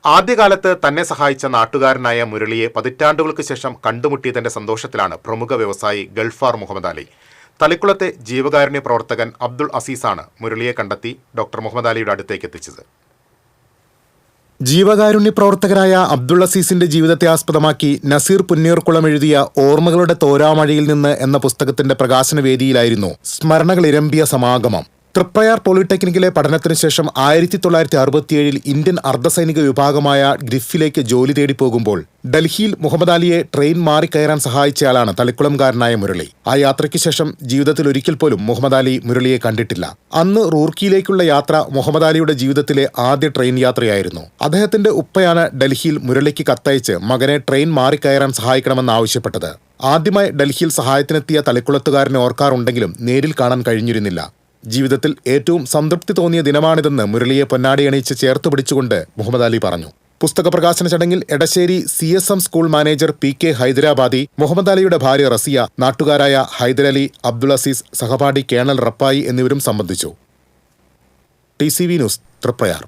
ആദ്യകാലത്ത് തന്നെ സഹായിച്ച നാട്ടുകാരനായ മുരളിയെ പതിറ്റാണ്ടുകൾക്ക് ശേഷം കണ്ടുമുട്ടിയതിന്റെ സന്തോഷത്തിലാണ് പ്രമുഖ വ്യവസായി ഗൾഫാർ മുഹമ്മദ് അലി. തളിക്കുളത്തെ ജീവകാരുണ്യ പ്രവർത്തകൻ അബ്ദുൾ അസീസാണ് മുരളിയെ കണ്ടെത്തി ഡോക്ടർ മുഹമ്മദ് അലിയുടെ അടുത്തേക്ക് എത്തിച്ചത്. ജീവകാരുണ്യ പ്രവർത്തകനായ അബ്ദുൾ അസീസിന്റെ ജീവിതത്തെ ആസ്പദമാക്കി നസീർ പുന്നയൂർക്കുളം എഴുതിയ ഓർമ്മകളുടെ തോരാമഴയിൽ നിന്ന് എന്ന പുസ്തകത്തിന്റെ പ്രകാശന വേദിയിലായിരുന്നു സ്മരണകൾ ഇരമ്പിയ സമാഗമം. തൃപ്രയാർ പോളിടെക്നിക്കിലെ പഠനത്തിനു ശേഷം 1967 ഇന്ത്യൻ അർദ്ധസൈനിക വിഭാഗമായ ഗ്രിഫിലേക്ക് ജോലി തേടി പോകുമ്പോൾ ഡൽഹിയിൽ മുഹമ്മദ് അലിയെ ട്രെയിൻ മാറിക്കയറാൻ സഹായിച്ചയാളാണ് തളിക്കുളംകാരനായ മുരളി. ആ യാത്രയ്ക്ക് ശേഷം ജീവിതത്തിൽ ഒരിക്കൽ പോലും മുഹമ്മദ് അലി മുരളിയെ കണ്ടിട്ടില്ല. അന്ന് റൂർക്കിയിലേക്കുള്ള യാത്ര മുഹമ്മദ് അലിയുടെ ജീവിതത്തിലെ ആദ്യ ട്രെയിൻ യാത്രയായിരുന്നു. അദ്ദേഹത്തിന്റെ ഉപ്പയാണ് ഡൽഹിയിൽ മുരളിക്ക് കത്തയച്ച് മകനെ ട്രെയിൻ മാറിക്കയറാൻ സഹായിക്കണമെന്ന് ആവശ്യപ്പെട്ടത്. ആദ്യമായി ഡൽഹിയിൽ സഹായത്തിനെത്തിയ തളിക്കുളത്തുകാരനെ ഓർക്കാറുണ്ടെങ്കിലും നേരിൽ കാണാൻ കഴിഞ്ഞിരുന്നില്ല. ജീവിതത്തിൽ ഏറ്റവും സംതൃപ്തി തോന്നിയ ദിനമാണിതെന്ന് മുരളിയെ പൊന്നാടിയണിയിച്ച് ചേർത്ത് പിടിച്ചുകൊണ്ട് മുഹമ്മദ് അലി പറഞ്ഞു. പുസ്തക പ്രകാശന ചടങ്ങിൽ Edassery CSM school manager PK Hyderabadi, Muhammad അലിയുടെ ഭാര്യ റസിയ, നാട്ടുകാരായ ഹൈദരലി, അബ്ദുൾ അസീസ്, സഹപാഠി കേണൽ റപ്പായി എന്നിവരും സംബന്ധിച്ചു. TCV news, Triprayar.